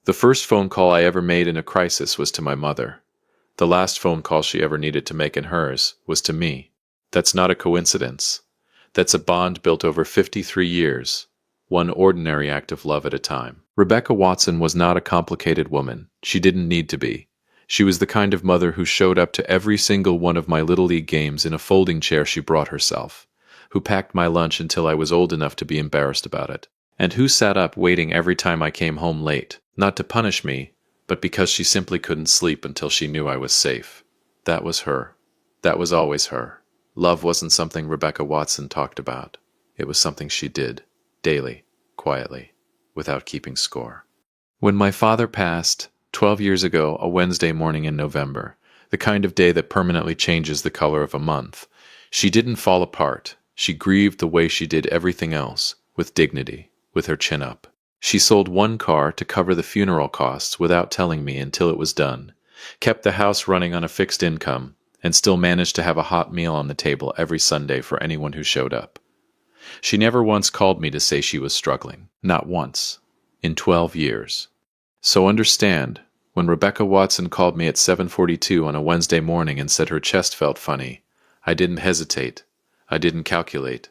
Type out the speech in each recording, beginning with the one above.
The first phone call I ever made in a crisis was to my mother. The last phone call she ever needed to make in hers was to me. That's not a coincidence. That's a bond built over 53 years, one ordinary act of love at a time. Rebecca Watson was not a complicated woman. She didn't need to be. She was the kind of mother who showed up to every single one of my Little League games in a folding chair she brought herself, who packed my lunch until I was old enough to be embarrassed about it, and who sat up waiting every time I came home late, not to punish me, but because she simply couldn't sleep until she knew I was safe. That was her. That was always her. Love wasn't something Rebecca Watson talked about. It was something she did, daily, quietly, without keeping score. When my father passed, 12 years ago, a Wednesday morning in November, the kind of day that permanently changes the color of a month, she didn't fall apart. She grieved the way she did everything else, with dignity, with her chin up. She sold one car to cover the funeral costs without telling me until it was done, kept the house running on a fixed income, and still managed to have a hot meal on the table every Sunday for anyone who showed up. She never once called me to say she was struggling. Not once. In 12 years. So understand, when Rebecca Watson called me at 7:42 on a Wednesday morning and said her chest felt funny, I didn't hesitate. I didn't calculate.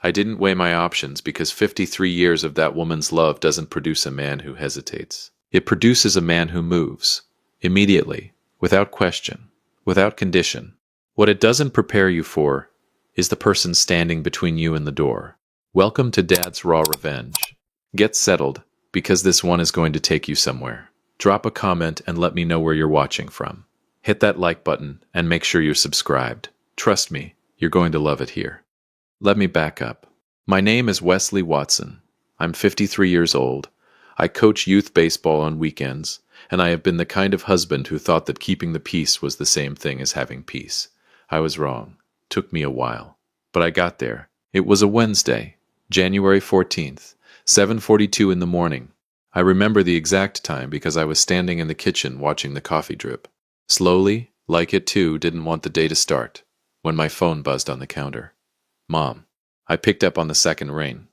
I didn't weigh my options because 53 years of that woman's love doesn't produce a man who hesitates. It produces a man who moves. Immediately. Without question. Without condition. What it doesn't prepare you for is the person standing between you and the door. Welcome to Dad's Raw Revenge. Get settled, because this one is going to take you somewhere. Drop a comment and let me know where you're watching from. Hit that like button and make sure you're subscribed. Trust me, you're going to love it here. Let me back up. My name is Wesley Watson. I'm 53 years old. I coach youth baseball on weekends, and I have been the kind of husband who thought that keeping the peace was the same thing as having peace. I was wrong. Took me a while. But I got there. It was a Wednesday, January 14th, 7:42 in the morning. I remember the exact time because I was standing in the kitchen watching the coffee drip. Slowly, like it too, didn't want the day to start, when my phone buzzed on the counter. Mom. I picked up on the second ring.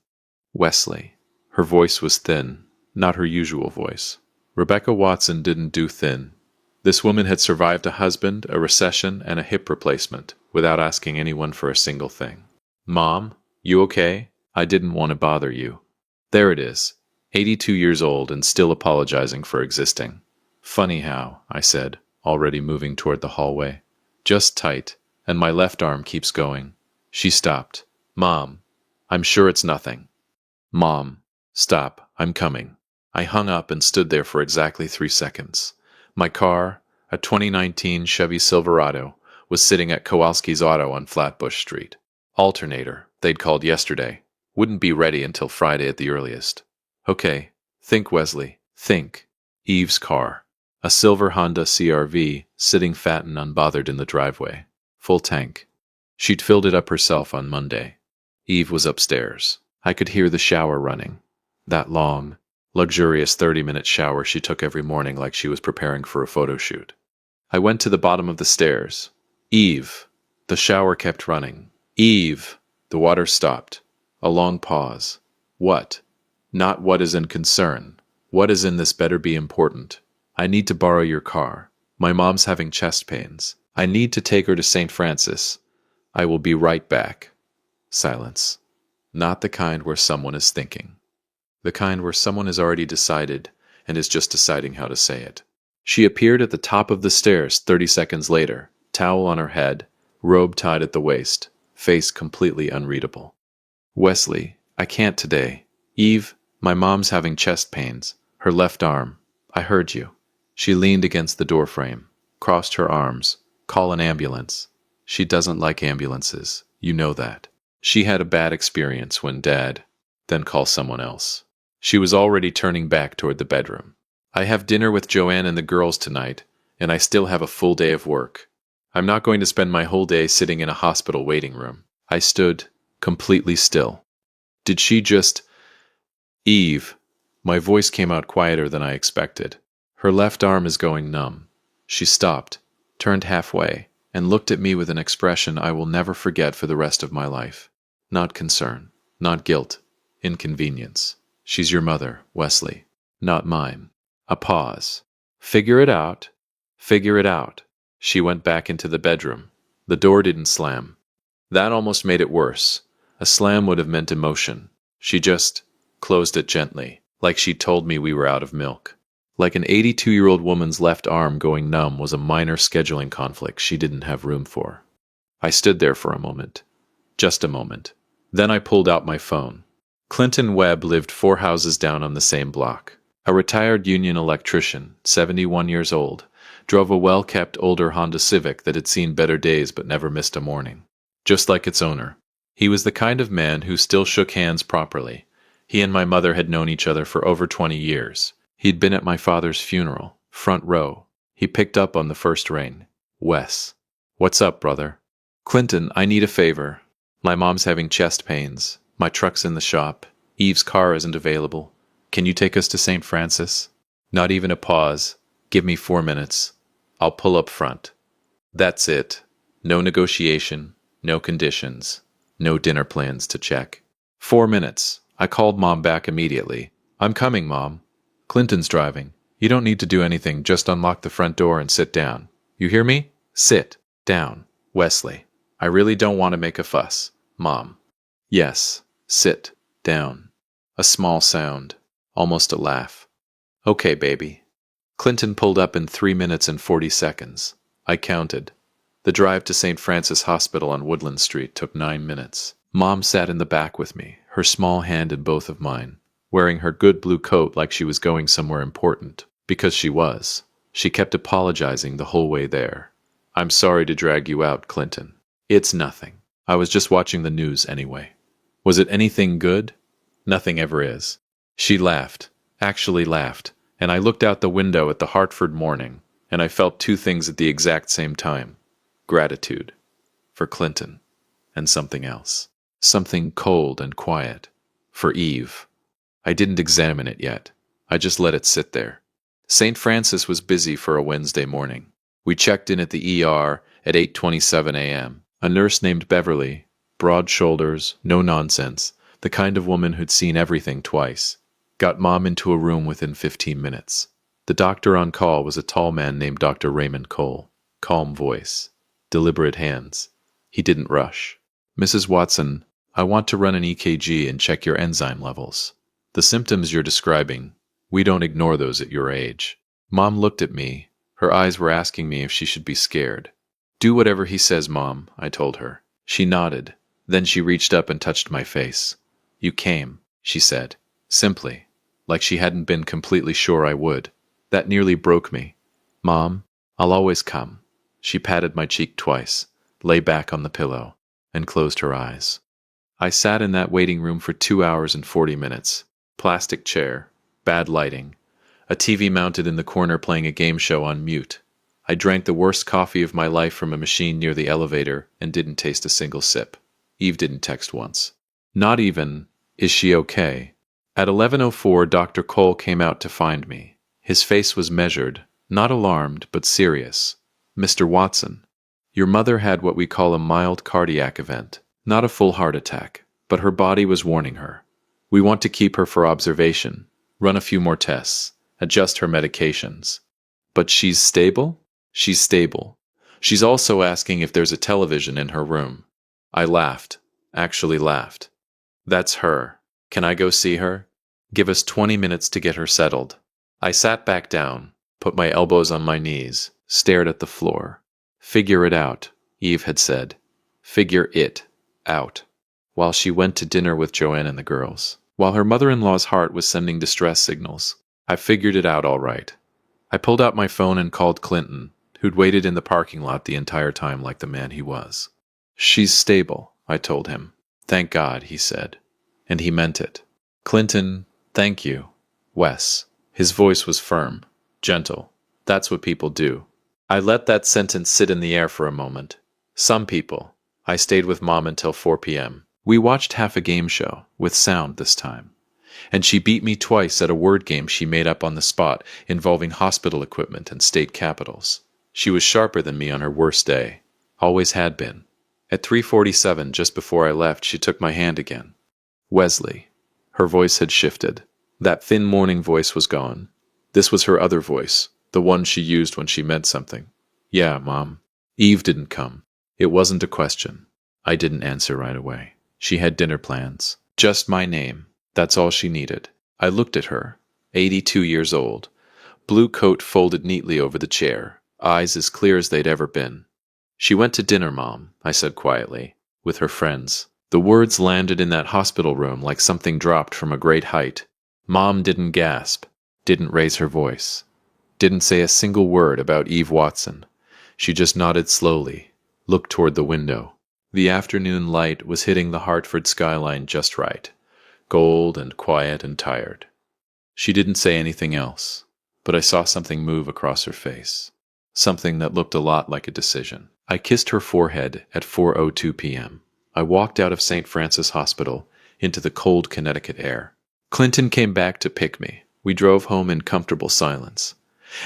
Wesley. Her voice was thin, not her usual voice. Rebecca Watson didn't do thin. This woman had survived a husband, a recession, and a hip replacement without asking anyone for a single thing. Mom, you okay? I didn't want to bother you. There it is, 82 years old and still apologizing for existing. Funny how, I said, already moving toward the hallway. Just tight, and my left arm keeps going. She stopped. Mom, I'm sure it's nothing. Mom, stop, I'm coming. I hung up and stood there for exactly 3 seconds. My car, a 2019 Chevy Silverado, was sitting at Kowalski's Auto on Flatbush Street. Alternator, they'd called yesterday. Wouldn't be ready until Friday at the earliest. Okay, think, Wesley, think. Eve's car. A silver Honda CR-V, sitting fat and unbothered in the driveway. Full tank. She'd filled it up herself on Monday. Eve was upstairs. I could hear the shower running. That long, luxurious 30-minute shower she took every morning like she was preparing for a photo shoot. I went to the bottom of the stairs. Eve. The shower kept running. Eve. The water stopped. A long pause. What? Not what is in concern. What is in this better be important. I need to borrow your car. My mom's having chest pains. I need to take her to St. Francis. I will be right back. Silence. Not the kind where someone is thinking. The kind where someone has already decided and is just deciding how to say it. She appeared at the top of the stairs 30 seconds later, towel on her head, robe tied at the waist, face completely unreadable. Wesley, I can't today. Eve, my mom's having chest pains. Her left arm. I heard you. She leaned against the doorframe, crossed her arms. Call an ambulance. She doesn't like ambulances. You know that. She had a bad experience when Dad, then call someone else. She was already turning back toward the bedroom. I have dinner with Joanne and the girls tonight, and I still have a full day of work. I'm not going to spend my whole day sitting in a hospital waiting room. I stood, completely still. Did she just... Eve. My voice came out quieter than I expected. Her left arm is going numb. She stopped, turned halfway, and looked at me with an expression I will never forget for the rest of my life. Not concern, not guilt, inconvenience. She's your mother, Wesley, not mine. A pause. Figure it out. Figure it out. She went back into the bedroom. The door didn't slam. That almost made it worse. A slam would have meant emotion. She just closed it gently, like she'd told me we were out of milk. Like an 82-year-old woman's left arm going numb was a minor scheduling conflict she didn't have room for. I stood there for a moment. Just a moment. Then I pulled out my phone. Clinton Webb lived 4 houses down on the same block. A retired union electrician, 71 years old, drove a well-kept older Honda Civic that had seen better days but never missed a morning. Just like its owner. He was the kind of man who still shook hands properly. He and my mother had known each other for over 20 years. He'd been at my father's funeral, front row. He picked up on the first ring. Wes. What's up, brother? Clinton, I need a favor. My mom's having chest pains. My truck's in the shop. Eve's car isn't available. Can you take us to St. Francis? Not even a pause. Give me 4 minutes. I'll pull up front. That's it. No negotiation. No conditions. No dinner plans to check. 4 minutes. I called Mom back immediately. I'm coming, Mom. Clinton's driving. You don't need to do anything, just unlock the front door and sit down. You hear me? Sit down. Wesley. I really don't want to make a fuss. Mom. Yes. Sit down. A small sound. Almost a laugh. Okay, baby. Clinton pulled up in 3 minutes and 40 seconds. I counted. The drive to St. Francis Hospital on Woodland Street took 9 minutes. Mom sat in the back with me, her small hand in both of mine, wearing her good blue coat like she was going somewhere important. Because she was. She kept apologizing the whole way there. I'm sorry to drag you out, Clinton. It's nothing. I was just watching the news anyway. Was it anything good? Nothing ever is. She laughed, actually laughed, and I looked out the window at the Hartford morning, and I felt 2 things at the exact same time. Gratitude. For Clinton. And something else. Something cold and quiet. For Eve. I didn't examine it yet. I just let it sit there. St. Francis was busy for a Wednesday morning. We checked in at the ER at 8:27 a.m. A nurse named Beverly, broad shoulders, no nonsense, the kind of woman who'd seen everything twice, got Mom into a room within 15 minutes. The doctor on call was a tall man named Dr. Raymond Cole. Calm voice. Deliberate hands. He didn't rush. Mrs. Watson, I want to run an EKG and check your enzyme levels. The symptoms you're describing, we don't ignore those at your age. Mom looked at me. Her eyes were asking me if she should be scared. Do whatever he says, Mom, I told her. She nodded. Then she reached up and touched my face. You came, she said, simply, like she hadn't been completely sure I would. That nearly broke me. Mom, I'll always come. She patted my cheek twice, lay back on the pillow, and closed her eyes. I sat in that waiting room for 2 hours and 40 minutes. Plastic chair, bad lighting, a TV mounted in the corner playing a game show on mute. I drank the worst coffee of my life from a machine near the elevator and didn't taste a single sip. Eve didn't text once. Not even, is she okay? At 11:04, Dr. Cole came out to find me. His face was measured, not alarmed, but serious. Mr. Watson, your mother had what we call a mild cardiac event. Not a full heart attack, but her body was warning her. We want to keep her for observation, run a few more tests, adjust her medications. But she's stable? She's stable. She's also asking if there's a television in her room. I laughed, actually laughed. That's her. Can I go see her? Give us 20 minutes to get her settled. I sat back down, put my elbows on my knees, stared at the floor. Figure it out, Eve had said. Figure it out. While she went to dinner with Joanne and the girls. While her mother-in-law's heart was sending distress signals. I figured it out all right. I pulled out my phone and called Clinton, who'd waited in the parking lot the entire time like the man he was. She's stable, I told him. Thank God, he said. And he meant it. Clinton, thank you. Wes. His voice was firm, gentle. That's what people do. I let that sentence sit in the air for a moment. Some people. I stayed with Mom until 4 p.m. We watched half a game show, with sound this time. And she beat me twice at a word game she made up on the spot involving hospital equipment and state capitals. She was sharper than me on her worst day. Always had been. At 3:47, just before I left, she took my hand again. Wesley. Her voice had shifted. That thin morning voice was gone. This was her other voice, the one she used when she meant something. Yeah, Mom. Eve didn't come. It wasn't a question. I didn't answer right away. She had dinner plans. Just my name. That's all she needed. I looked at her, 82 years old, blue coat folded neatly over the chair, eyes as clear as they'd ever been. She went to dinner, Mom, I said quietly, with her friends. The words landed in that hospital room like something dropped from a great height. Mom didn't gasp, didn't raise her voice, didn't say a single word about Eve Watson. She just nodded slowly, looked toward the window. The afternoon light was hitting the Hartford skyline just right, gold and quiet and tired. She didn't say anything else, but I saw something move across her face, something that looked a lot like a decision. I kissed her forehead at 4:02 p.m. I walked out of St. Francis Hospital into the cold Connecticut air. Clinton came back to pick me. We drove home in comfortable silence.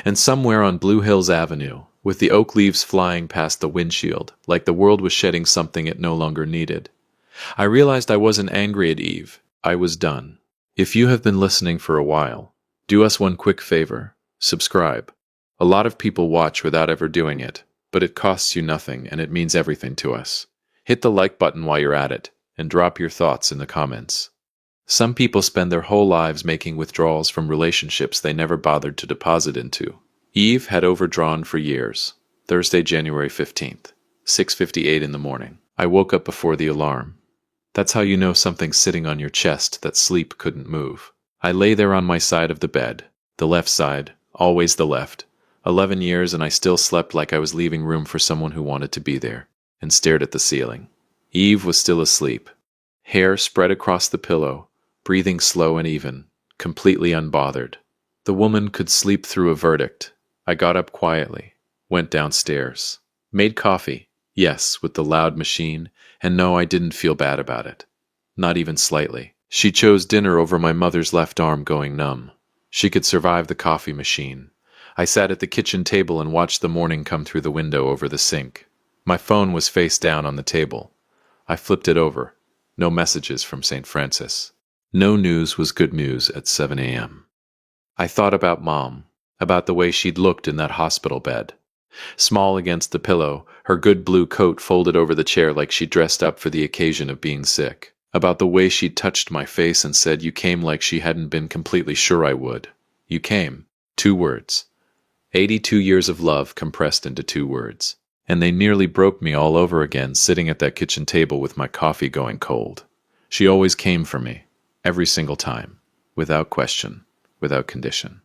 And somewhere on Blue Hills Avenue, with the oak leaves flying past the windshield, like the world was shedding something it no longer needed, I realized I wasn't angry at Eve. I was done. If you have been listening for a while, do us one quick favor. Subscribe. A lot of people watch without ever doing it, but it costs you nothing and it means everything to us. Hit the like button while you're at it, and drop your thoughts in the comments. Some people spend their whole lives making withdrawals from relationships they never bothered to deposit into. Eve had overdrawn for years. Thursday, January 15th, 6:58 in the morning. I woke up before the alarm. That's how you know something's sitting on your chest that sleep couldn't move. I lay there on my side of the bed, the left side, always the left. 11 years and I still slept like I was leaving room for someone who wanted to be there, and stared at the ceiling. Eve was still asleep. Hair spread across the pillow, breathing slow and even, completely unbothered. The woman could sleep through a verdict. I got up quietly, went downstairs, made coffee, yes, with the loud machine, and no, I didn't feel bad about it. Not even slightly. She chose dinner over my mother's left arm going numb. She could survive the coffee machine. I sat at the kitchen table and watched the morning come through the window over the sink. My phone was face down on the table. I flipped it over. No messages from St. Francis. No news was good news at 7 a.m. I thought about Mom, about the way she'd looked in that hospital bed. Small against the pillow, her good blue coat folded over the chair like she dressed up for the occasion of being sick. About the way she touched my face and said you came like she hadn't been completely sure I would. You came. 2 words. 82 years of love compressed into 2 words. And they nearly broke me all over again sitting at that kitchen table with my coffee going cold. She always came for me. Every single time, without question, without condition.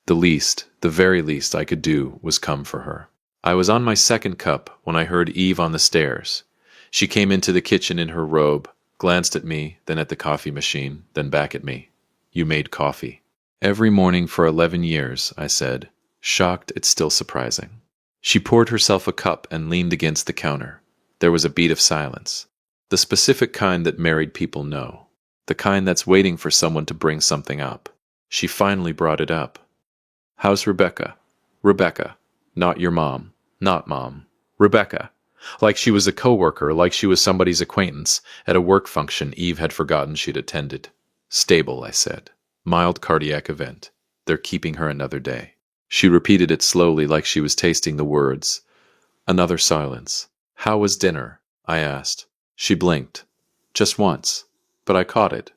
The very least I could do was come for her. I was on my second cup when I heard Eve on the stairs. She came into the kitchen in her robe, glanced at me, then at the coffee machine, then back at me. You made coffee. Every morning for 11 years, I said, shocked it's still surprising. She poured herself a cup and leaned against the counter. There was a beat of silence. The specific kind that married people know. The kind that's waiting for someone to bring something up. She finally brought it up. How's Rebecca? Rebecca. Not your mom. Not Mom. Rebecca. Like she was a coworker, like she was somebody's acquaintance at a work function Eve had forgotten she'd attended. Stable, I said. Mild cardiac event. They're keeping her another day. She repeated it slowly like she was tasting the words. Another silence. How was dinner? I asked. She blinked. Just once. But I caught it.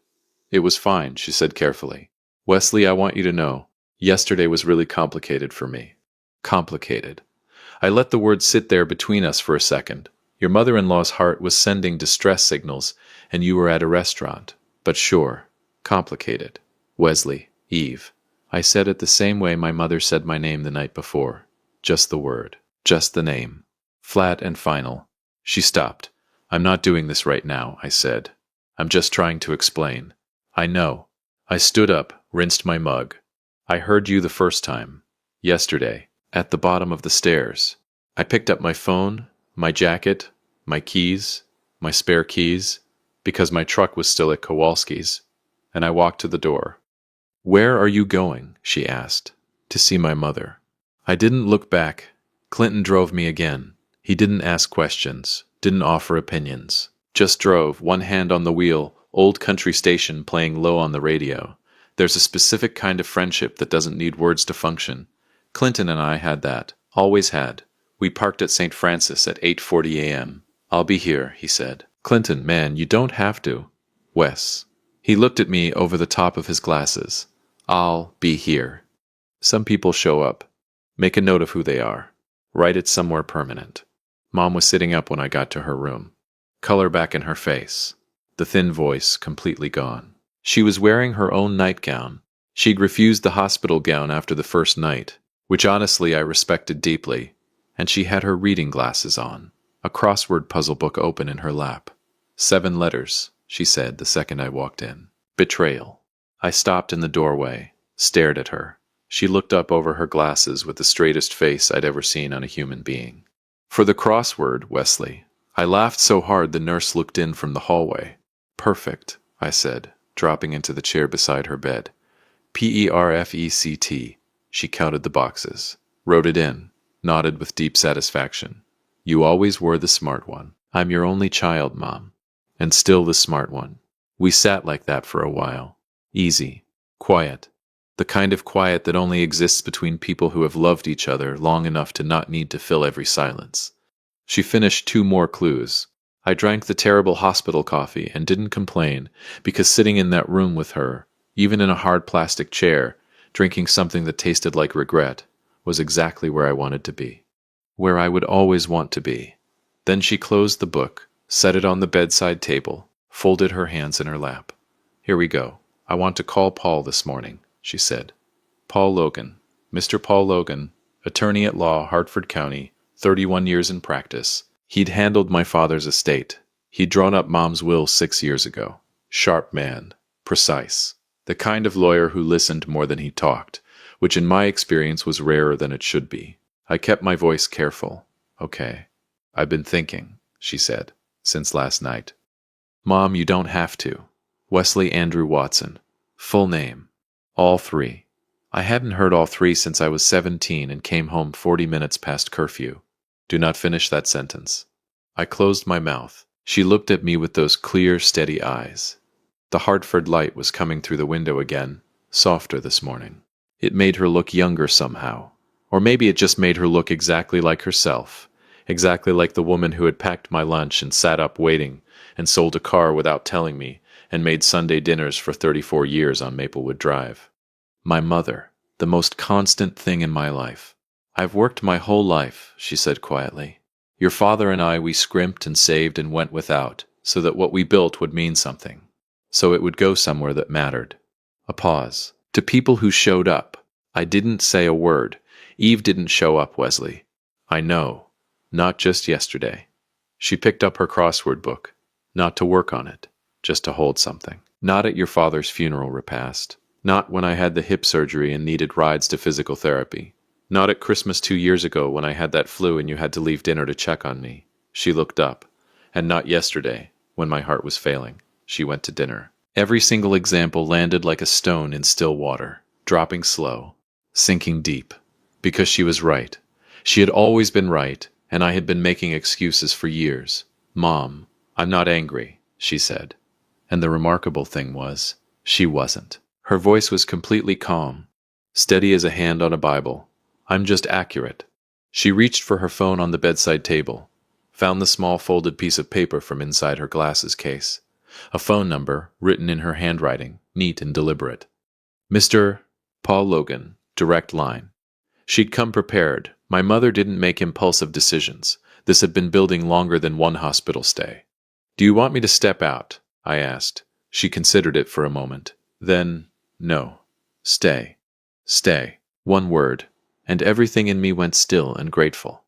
It was fine, she said carefully. Wesley, I want you to know, yesterday was really complicated for me. Complicated. I let the word sit there between us for a second. Your mother-in-law's heart was sending distress signals, and you were at a restaurant. But sure, complicated. Wesley, Eve. I said it the same way my mother said my name the night before. Just the word. Just the name. Flat and final. She stopped. I'm not doing this right now, I said. I'm just trying to explain. I know. I stood up, rinsed my mug. I heard you the first time. Yesterday, at the bottom of the stairs. I picked up my phone, my jacket, my keys, my spare keys, because my truck was still at Kowalski's, and I walked to the door. Where are you going? She asked. To see my mother. I didn't look back. Clinton drove me again. He didn't ask questions, didn't offer opinions. Just drove, one hand on the wheel, old country station playing low on the radio. There's a specific kind of friendship that doesn't need words to function. Clinton and I had that. Always had. We parked at St. Francis at 8:40 a.m. "I'll be here," he said. "Clinton, man, you don't have to." "Wes." He looked at me over the top of his glasses. "I'll be here." Some people show up. Make a note of who they are. Write it somewhere permanent. Mom was sitting up when I got to her room. Color back in her face. The thin voice completely gone. She was wearing her own nightgown. She'd refused the hospital gown after the first night, which honestly I respected deeply, and she had her reading glasses on, a crossword puzzle book open in her lap. 7 letters, she said the second I walked in. Betrayal. I stopped in the doorway, stared at her. She looked up over her glasses with the straightest face I'd ever seen on a human being. "For the crossword, Wesley." I laughed so hard the nurse looked in from the hallway. "Perfect," I said, dropping into the chair beside her bed. "Perfect." She counted the boxes, wrote it in, nodded with deep satisfaction. "You always were the smart one. I'm your only child, Mom. And still the smart one." We sat like that for a while. Easy. Quiet. The kind of quiet that only exists between people who have loved each other long enough to not need to fill every silence. She finished 2 more clues. I drank the terrible hospital coffee and didn't complain, because sitting in that room with her, even in a hard plastic chair, drinking something that tasted like regret, was exactly where I wanted to be. Where I would always want to be. Then she closed the book, set it on the bedside table, folded her hands in her lap. "Here we go. I want to call Paul this morning," she said. "Paul Logan. Mr. Paul Logan, attorney at law, Hartford County, 31 years in practice. He'd handled my father's estate. He'd drawn up Mom's will 6 years ago. Sharp man. Precise. The kind of lawyer who listened more than he talked, which in my experience was rarer than it should be. I kept my voice careful. "Okay. I've been thinking," she said, "since last night." "Mom, you don't have to. Wesley Andrew Watson. Full name. All 3. I hadn't heard all 3 since I was 17 and came home 40 minutes past curfew. Do not finish that sentence." I closed my mouth. She looked at me with those clear, steady eyes. The Hartford light was coming through the window again, softer this morning. It made her look younger somehow. Or maybe it just made her look exactly like herself, exactly like the woman who had packed my lunch and sat up waiting, and sold a car without telling me, and made Sunday dinners for 34 years on Maplewood Drive. My mother, the most constant thing in my life. "I've worked my whole life," she said quietly. "Your father and I, we scrimped and saved and went without, so that what we built would mean something. So it would go somewhere that mattered." A pause. "To people who showed up. I didn't say a word. Eve didn't show up, Wesley. I know. Not just yesterday." She picked up her crossword book. "Not to work on it. Just to hold something. Not at your father's funeral repast. Not when I had the hip surgery and needed rides to physical therapy. Not at Christmas 2 years ago when I had that flu and you had to leave dinner to check on me." She looked up. "And not yesterday, when my heart was failing. She went to dinner." Every single example landed like a stone in still water, dropping slow, sinking deep. Because she was right. She had always been right, and I had been making excuses for years. "Mom, I'm not angry," she said. And the remarkable thing was, she wasn't. Her voice was completely calm, steady as a hand on a Bible. "I'm just accurate." She reached for her phone on the bedside table, found the small folded piece of paper from inside her glasses case. A phone number, written in her handwriting, neat and deliberate. "Mr. Paul Logan, direct line." She'd come prepared. My mother didn't make impulsive decisions. This had been building longer than one hospital stay. "Do you want me to step out?" I asked. She considered it for a moment. Then, "No. Stay. Stay." One word, and everything in me went still and grateful.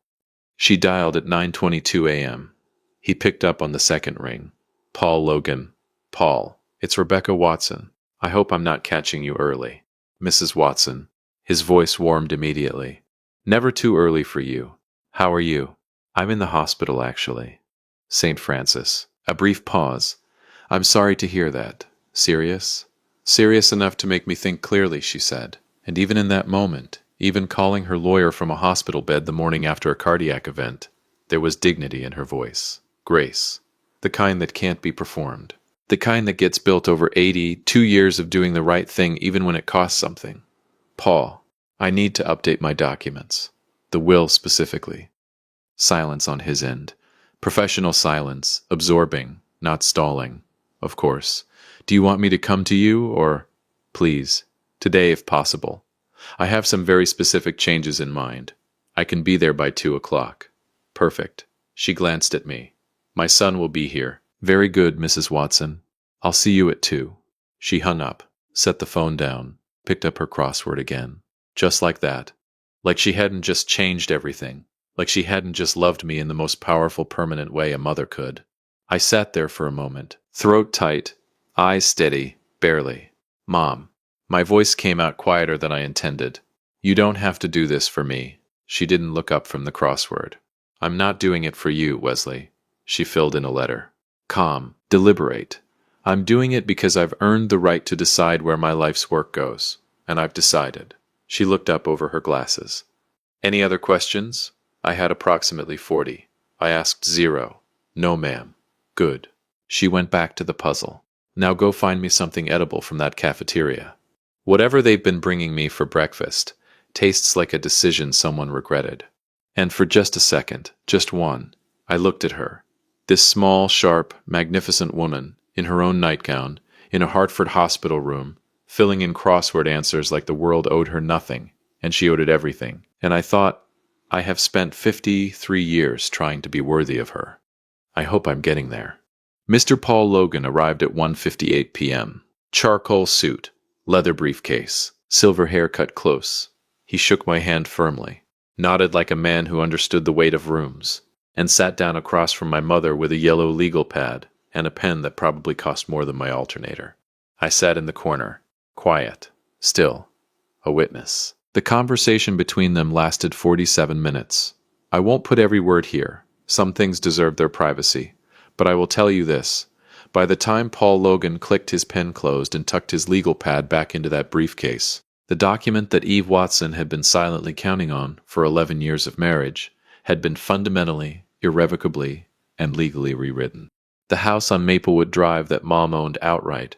She dialed at 9:22 a.m. He picked up on the second ring. "Paul Logan." "Paul, it's Rebecca Watson. I hope I'm not catching you early." "Mrs. Watson." His voice warmed immediately. "Never too early for you. How are you?" "I'm in the hospital, actually." "St. Francis." A brief pause. "I'm sorry to hear that. Serious?" "Serious enough to make me think clearly," she said. And even in that moment, even calling her lawyer from a hospital bed the morning after a cardiac event, there was dignity in her voice. Grace. The kind that can't be performed. The kind that gets built over 82 years of doing the right thing even when it costs something. Paul, I need to update my documents. The will specifically. Silence on his end. Professional silence, absorbing, not stalling. Of course. Do you want me to come to you, or... Please. Today, if possible. I have some very specific changes in mind. I can be there by 2 o'clock. Perfect. She glanced at me. My son will be here. Very good, Mrs. Watson. I'll see you at 2. She hung up, set the phone down, picked up her crossword again. Just like that. Like she hadn't just changed everything. Like she hadn't just loved me in the most powerful, permanent way a mother could. I sat there for a moment, throat tight, eyes steady, barely. Mom. My voice came out quieter than I intended. You don't have to do this for me. She didn't look up from the crossword. I'm not doing it for you, Wesley. She filled in a letter. Calm. Deliberate. I'm doing it because I've earned the right to decide where my life's work goes. And I've decided. She looked up over her glasses. Any other questions? I had approximately 40. I asked 0. No, ma'am. Good. She went back to the puzzle. Now go find me something edible from that cafeteria. Whatever they've been bringing me for breakfast tastes like a decision someone regretted. And for just a second, just one, I looked at her. This small, sharp, magnificent woman, in her own nightgown, in a Hartford hospital room, filling in crossword answers like the world owed her nothing, and she owed it everything. And I thought, I have spent 53 years trying to be worthy of her. I hope I'm getting there. Mr. Paul Logan arrived at 1:58 p.m. Charcoal suit, leather briefcase, silver hair cut close. He shook my hand firmly, nodded like a man who understood the weight of rooms, and sat down across from my mother with a yellow legal pad and a pen that probably cost more than my alternator. I sat in the corner, quiet, still, a witness. The conversation between them lasted 47 minutes. I won't put every word here. Some things deserve their privacy. But I will tell you this. By the time Paul Logan clicked his pen closed and tucked his legal pad back into that briefcase, the document that Eve Watson had been silently counting on for 11 years of marriage had been fundamentally, irrevocably, and legally rewritten. The house on Maplewood Drive that Mom owned outright,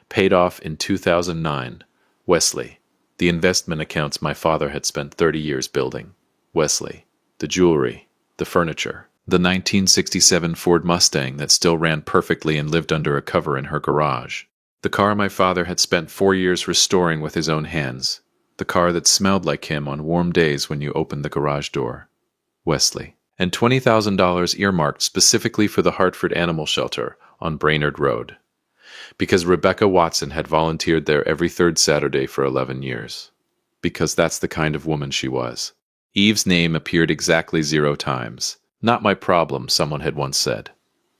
paid off in 2009, Wesley. The investment accounts my father had spent 30 years building. Wesley. The jewelry. The furniture. The 1967 Ford Mustang that still ran perfectly and lived under a cover in her garage. The car my father had spent 4 years restoring with his own hands. The car that smelled like him on warm days when you opened the garage door. Wesley. And $20,000 earmarked specifically for the Hartford Animal Shelter on Brainerd Road. Because Rebecca Watson had volunteered there every third Saturday for 11 years. Because that's the kind of woman she was. Eve's name appeared exactly 0 times. Not my problem, someone had once said.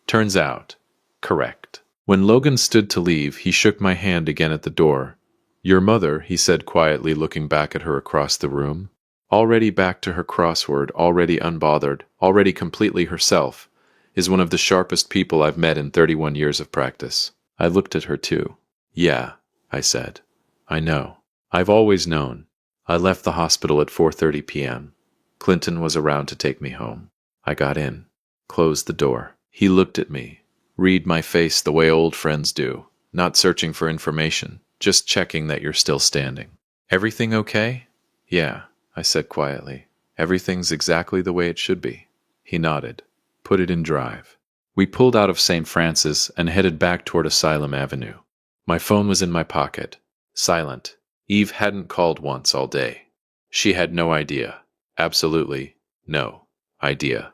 Turns out, correct. When Logan stood to leave, he shook my hand again at the door. Your mother, he said quietly, looking back at her across the room. Already back to her crossword, already unbothered, already completely herself, is one of the sharpest people I've met in 31 years of practice. I looked at her too. Yeah, I said. I know. I've always known. I left the hospital at 4:30 p.m. Clinton was around to take me home. I got in, closed the door. He looked at me, read my face the way old friends do, not searching for information, just checking that you're still standing. Everything okay? Yeah, I said quietly. Everything's exactly the way it should be. He nodded. Put it in drive. We pulled out of St. Francis and headed back toward Asylum Avenue. My phone was in my pocket, silent. Eve hadn't called once all day. She had no idea. Absolutely no idea.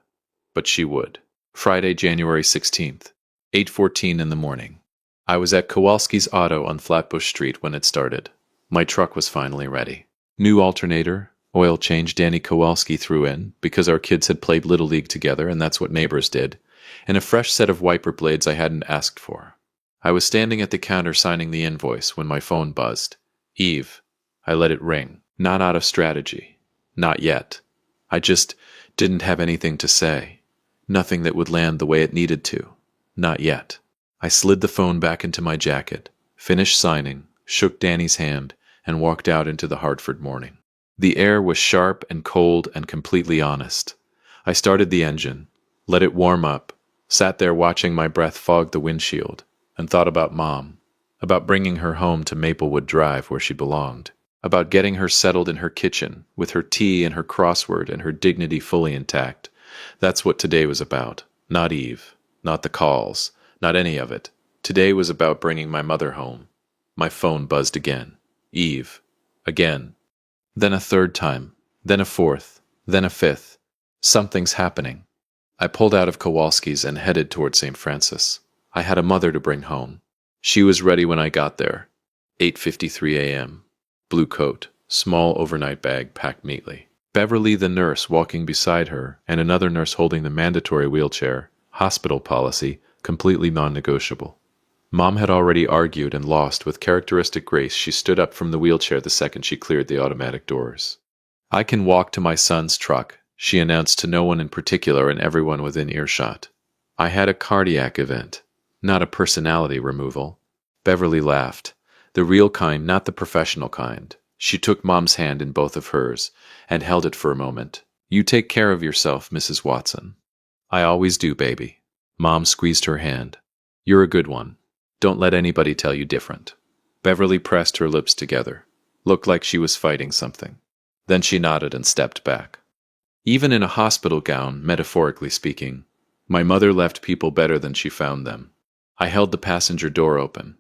But she would. Friday, January 16th, 8:14 in the morning. I was at Kowalski's Auto on Flatbush Street when it started. My truck was finally ready. New alternator, oil change Danny Kowalski threw in, because our kids had played Little League together and that's what neighbors did, and a fresh set of wiper blades I hadn't asked for. I was standing at the counter signing the invoice when my phone buzzed. Eve. I let it ring. Not out of strategy. Not yet. I just didn't have anything to say. Nothing that would land the way it needed to. Not yet. I slid the phone back into my jacket, finished signing, shook Danny's hand, and walked out into the Hartford morning. The air was sharp and cold and completely honest. I started the engine, let it warm up, sat there watching my breath fog the windshield, and thought about Mom, about bringing her home to Maplewood Drive where she belonged, about getting her settled in her kitchen with her tea and her crossword and her dignity fully intact. That's what today was about. Not Eve, not the calls, not any of it. Today was about bringing my mother home. My phone buzzed again. Eve. Again. Then a third time. Then a fourth. Then a fifth. Something's happening. I pulled out of Kowalski's and headed toward St. Francis. I had a mother to bring home. She was ready when I got there. 8:53 a.m. Blue coat, small overnight bag packed neatly. Beverly, the nurse, walking beside her, and another nurse holding the mandatory wheelchair. Hospital policy, completely non-negotiable. Mom had already argued and lost. With characteristic grace, she stood up from the wheelchair the second she cleared the automatic doors. "I can walk to my son's truck," she announced to no one in particular and everyone within earshot. "I had a cardiac event, not a personality removal." Beverly laughed. The real kind, not the professional kind. She took Mom's hand in both of hers and held it for a moment. "You take care of yourself, Mrs. Watson." "I always do, baby." Mom squeezed her hand. "You're a good one. Don't let anybody tell you different." Beverly pressed her lips together. Looked like she was fighting something. Then she nodded and stepped back. Even in a hospital gown, metaphorically speaking, my mother left people better than she found them. I held the passenger door open.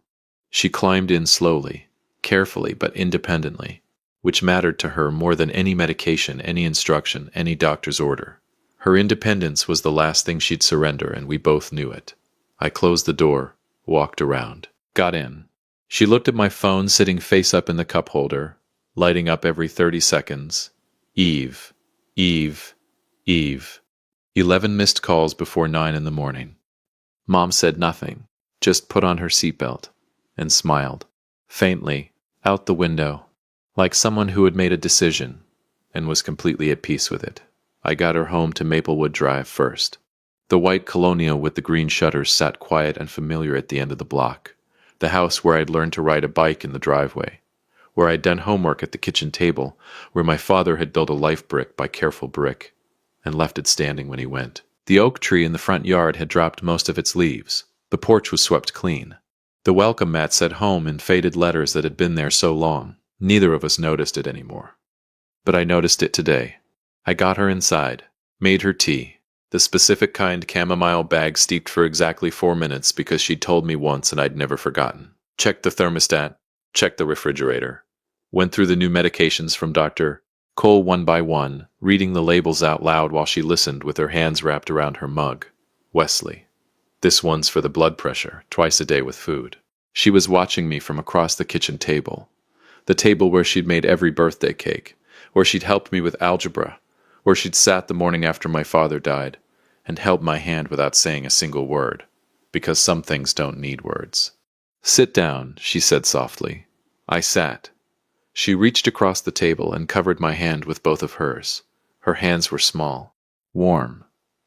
She climbed in slowly, carefully but independently, which mattered to her more than any medication, any instruction, any doctor's order. Her independence was the last thing she'd surrender, and we both knew it. I closed the door, walked around, got in. She looked at my phone sitting face up in the cup holder, lighting up every 30 seconds. Eve, Eve, Eve. 11 missed calls before 9 in the morning. Mom said nothing, just put on her seatbelt and smiled, faintly, out the window, like someone who had made a decision and was completely at peace with it. I got her home to Maplewood Drive first. The white colonial with the green shutters sat quiet and familiar at the end of the block. The house where I'd learned to ride a bike in the driveway, where I'd done homework at the kitchen table, where my father had built a life brick by careful brick and left it standing when he went. The oak tree in the front yard had dropped most of its leaves. The porch was swept clean. The welcome mat said home in faded letters that had been there so long. Neither of us noticed it anymore. But I noticed it today. I got her inside, made her tea, the specific kind chamomile bag steeped for exactly 4 minutes because she'd told me once and I'd never forgotten. Checked the thermostat, checked the refrigerator. Went through the new medications from Dr. Cole one by one, reading the labels out loud while she listened with her hands wrapped around her mug. Wesley. This one's for the blood pressure, twice a day with food. She was watching me from across the kitchen table. The table where she'd made every birthday cake, where she'd helped me with algebra, where she'd sat the morning after my father died, and held my hand without saying a single word, because some things don't need words. "Sit down," she said softly. I sat. She reached across the table and covered my hand with both of hers. Her hands were small, warm.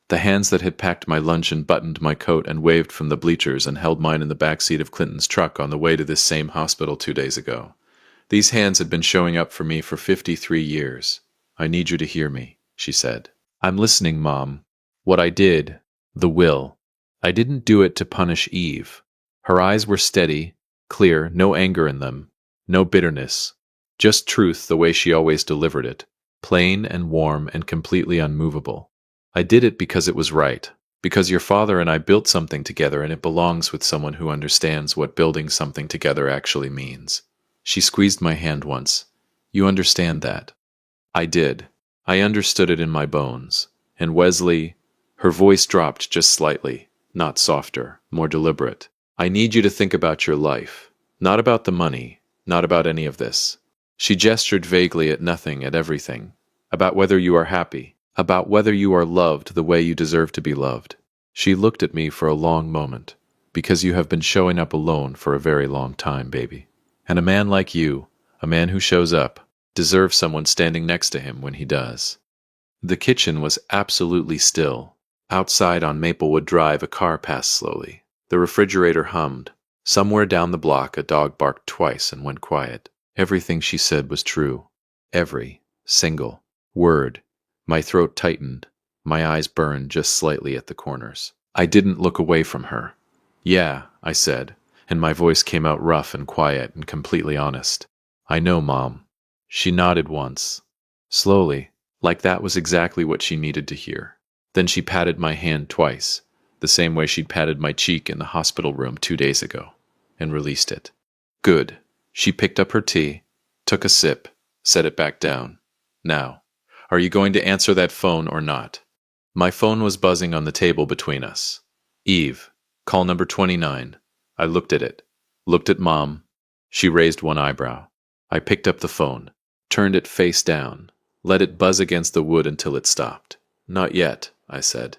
The hands that had packed my lunch and buttoned my coat and waved from the bleachers and held mine in the back seat of Clinton's truck on the way to this same hospital 2 days ago. These hands had been showing up for me for 53 years. "I need you to hear me," she said. "I'm listening, Mom. What I did, the will, I didn't do it to punish Eve." Her eyes were steady, clear, no anger in them, no bitterness, just truth the way she always delivered it, plain and warm and completely unmovable. "I did it because it was right, because your father and I built something together and it belongs with someone who understands what building something together actually means." She squeezed my hand once. "You understand that?" I did. I understood it in my bones. And Wesley, her voice dropped just slightly, not softer, more deliberate. "I need you to think about your life, not about the money, not about any of this." She gestured vaguely at nothing, at everything. "About whether you are happy, about whether you are loved the way you deserve to be loved." She looked at me for a long moment. "Because you have been showing up alone for a very long time, baby. And a man like you, a man who shows up, deserves someone standing next to him when he does." The kitchen was absolutely still. Outside on Maplewood Drive, a car passed slowly. The refrigerator hummed. Somewhere down the block, a dog barked twice and went quiet. Everything she said was true. Every single word. My throat tightened. My eyes burned just slightly at the corners. I didn't look away from her. "Yeah," I said. and my voice came out rough and quiet and completely honest. I know, Mom. She nodded once, slowly, like that was exactly what she needed to hear. Then she patted my hand twice, the same way she'd patted my cheek in the hospital room 2 days ago, and released it. Good. She picked up her tea, took a sip, set it back down. Now, are you going to answer that phone or not? My phone was buzzing on the table between us. Eve, call number 29. I looked at it, looked at Mom. She raised one eyebrow. I picked up the phone, turned it face down, let it buzz against the wood until it stopped. Not yet, I said.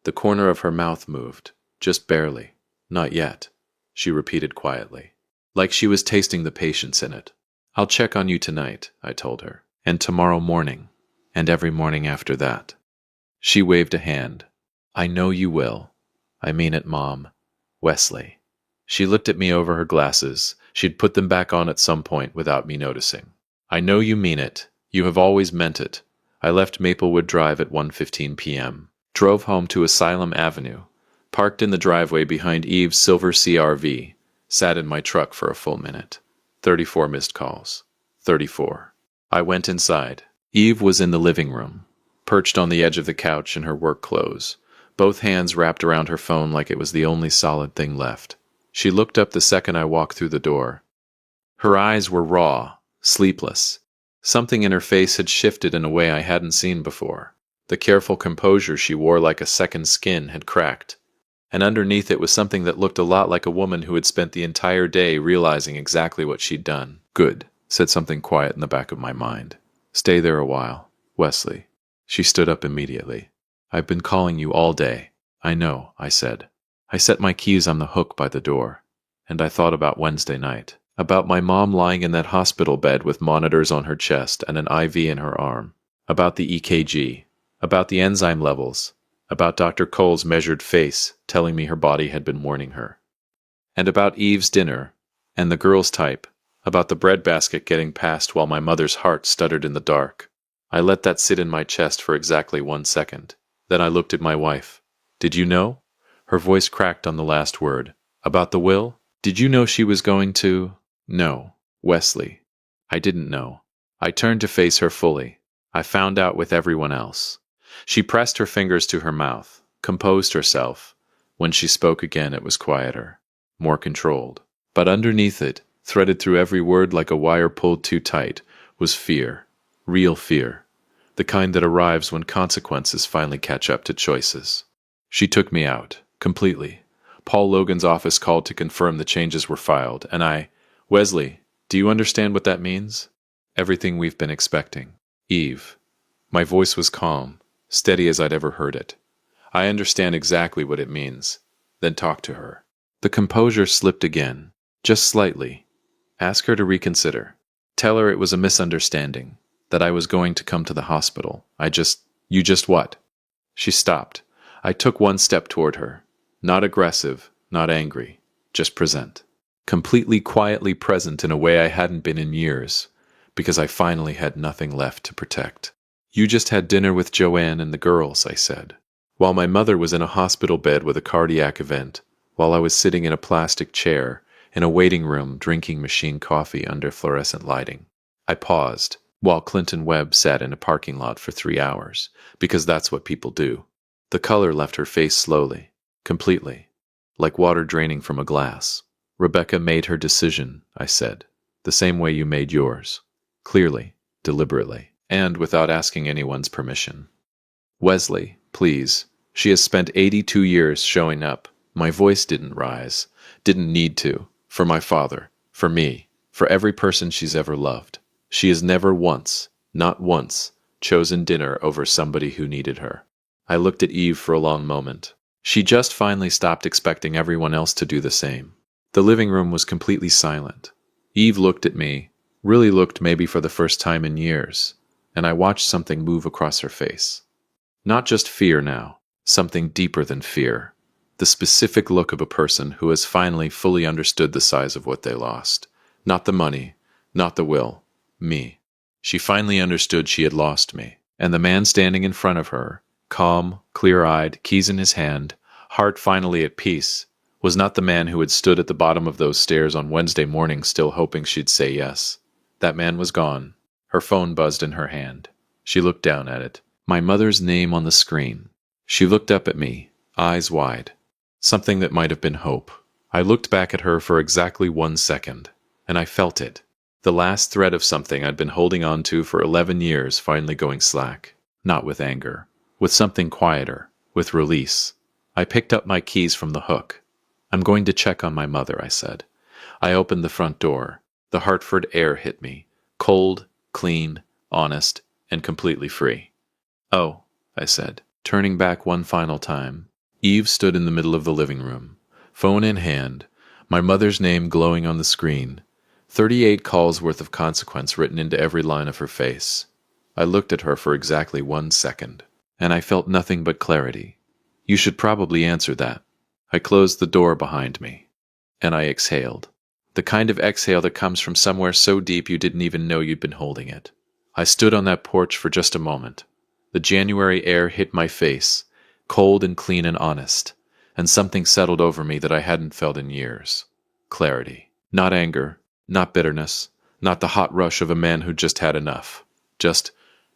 The corner of her mouth moved, just barely. Not yet, she repeated quietly, like she was tasting the patience in it. I'll check on you tonight, I told her, and tomorrow morning, and every morning after that. She waved a hand. I know you will. I mean it, Mom. Wesley. She looked at me over her glasses. She'd put them back on at some point without me noticing. I know you mean it. You have always meant it. I left Maplewood Drive at 1:15 p.m., drove home to Asylum Avenue, parked in the driveway behind Eve's silver CRV, sat in my truck for a full minute. 34 missed calls. 34. I went inside. Eve was in the living room, perched on the edge of the couch in her work clothes, both hands wrapped around her phone like it was the only solid thing left. She looked up the second I walked through the door. Her eyes were raw, sleepless. Something in her face had shifted in a way I hadn't seen before. The careful composure she wore like a second skin had cracked, and underneath it was something that looked a lot like a woman who had spent the entire day realizing exactly what she'd done. Good, said something quiet in the back of my mind. Stay there a while, Wesley. She stood up immediately. I've been calling you all day. I know, I said. I set my keys on the hook by the door, and I thought about Wednesday night, about my mom lying in that hospital bed with monitors on her chest and an IV in her arm, about the EKG, about the enzyme levels, about Dr. Cole's measured face telling me her body had been warning her, and about Eve's dinner, and the girl's type, about the breadbasket getting passed while my mother's heart stuttered in the dark. I let that sit in my chest for exactly 1 second. Then I looked at my wife. Did you know? Her voice cracked on the last word. About the will? Did you know she was going to? No, Wesley. I didn't know. I turned to face her fully. I found out with everyone else. She pressed her fingers to her mouth, composed herself. When she spoke again, it was quieter, more controlled. But underneath it, threaded through every word like a wire pulled too tight, was fear. Real fear. The kind that arrives when consequences finally catch up to choices. She took me out, completely. Paul Logan's office called to confirm the changes were filed, and Wesley, do you understand what that means? Everything we've been expecting. Eve. My voice was calm, steady as I'd ever heard it. I understand exactly what it means. Then talk to her. The composure slipped again, just slightly. Ask her to reconsider. Tell her it was a misunderstanding, that I was going to come to the hospital. You just what? She stopped. I took 1 step toward her. Not aggressive, not angry, just present. Completely quietly present in a way I hadn't been in years, because I finally had nothing left to protect. You just had dinner with Joanne and the girls, I said. While my mother was in a hospital bed with a cardiac event, while I was sitting in a plastic chair, in a waiting room drinking machine coffee under fluorescent lighting. I paused, while Clinton Webb sat in a parking lot for 3 hours, because that's what people do. The color left her face slowly, completely, like water draining from a glass. Rebecca made her decision, I said, the same way you made yours. Clearly, deliberately, and without asking anyone's permission. Wesley, please. She has spent 82 years showing up. My voice didn't rise, didn't need to, for my father, for me, for every person she's ever loved. She has never once, not once, chosen dinner over somebody who needed her. I looked at Eve for a long moment. She just finally stopped expecting everyone else to do the same. The living room was completely silent. Eve looked at me, really looked maybe for the first time in years, and I watched something move across her face. Not just fear now, something deeper than fear. The specific look of a person who has finally fully understood the size of what they lost. Not the money, not the will, me. She finally understood she had lost me, and the man standing in front of her, calm, clear-eyed, keys in his hand, heart finally at peace, Was not the man who had stood at the bottom of those stairs on Wednesday morning still hoping she'd say yes. That man was gone. Her phone buzzed in her hand. She looked down at it. My mother's name on the screen. She looked up at me, eyes wide. Something that might have been hope. I looked back at her for exactly 1 second, and I felt it. The last thread of something I'd been holding on to for 11 years finally going slack. Not with anger. With something quieter. With release. I picked up my keys from the hook. I'm going to check on my mother, I said. I opened the front door. The Hartford air hit me. Cold, clean, honest, and completely free. Oh, I said, turning back one final time. Eve stood in the middle of the living room, phone in hand, my mother's name glowing on the screen, 38 calls worth of consequence written into every line of her face. I looked at her for exactly 1 second, and I felt nothing but clarity. You should probably answer that. I closed the door behind me, and I exhaled. The kind of exhale that comes from somewhere so deep you didn't even know you'd been holding it. I stood on that porch for just a moment. The January air hit my face, cold and clean and honest, and something settled over me that I hadn't felt in years. Clarity. Not anger, not bitterness, not the hot rush of a man who just had enough. Just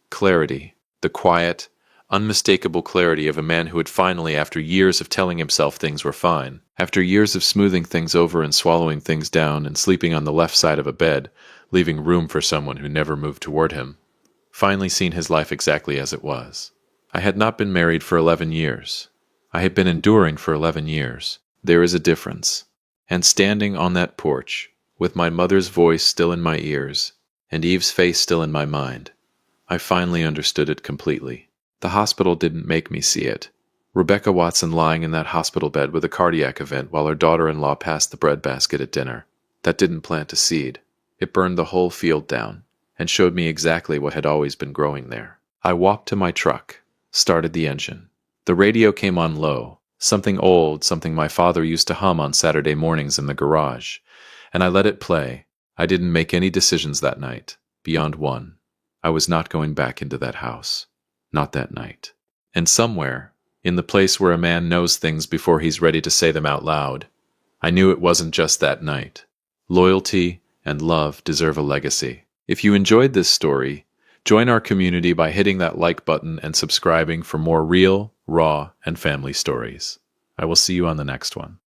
clarity. The quiet, unmistakable clarity of a man who had finally, after years of telling himself things were fine, after years of smoothing things over and swallowing things down and sleeping on the left side of a bed, leaving room for someone who never moved toward him, finally seen his life exactly as it was. I had not been married for 11 years. I had been enduring for 11 years. There is a difference. And standing on that porch, with my mother's voice still in my ears, and Eve's face still in my mind, I finally understood it completely. The hospital didn't make me see it. Rebecca Watson lying in that hospital bed with a cardiac event while her daughter-in-law passed the breadbasket at dinner. That didn't plant a seed. It burned the whole field down, and showed me exactly what had always been growing there. I walked to my truck, started the engine. The radio came on low, something old, something my father used to hum on Saturday mornings in the garage, and I let it play. I didn't make any decisions that night, beyond one. I was not going back into that house. Not that night. And somewhere, in the place where a man knows things before he's ready to say them out loud, I knew it wasn't just that night. Loyalty and love deserve a legacy. If you enjoyed this story, join our community by hitting that like button and subscribing for more real, raw, and family stories. I will see you on the next one.